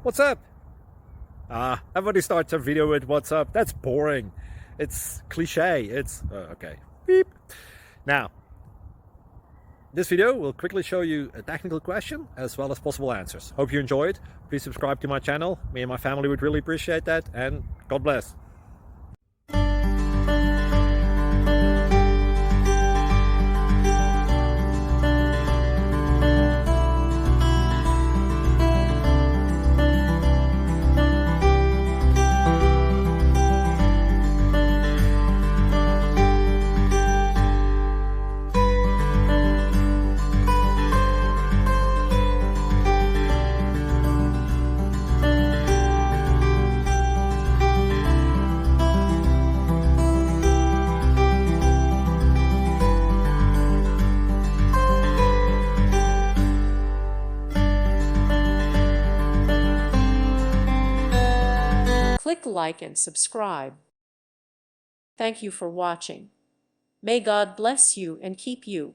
What's up? Everybody starts a video with what's up. That's boring. It's cliche. It's okay. Beep. Now, this video will quickly show you a technical question as well as possible answers. Hope you enjoyed. Please subscribe to my channel. Me and my family would really appreciate that, and God bless. Click like and subscribe. Thank you for watching. May God bless you and keep you.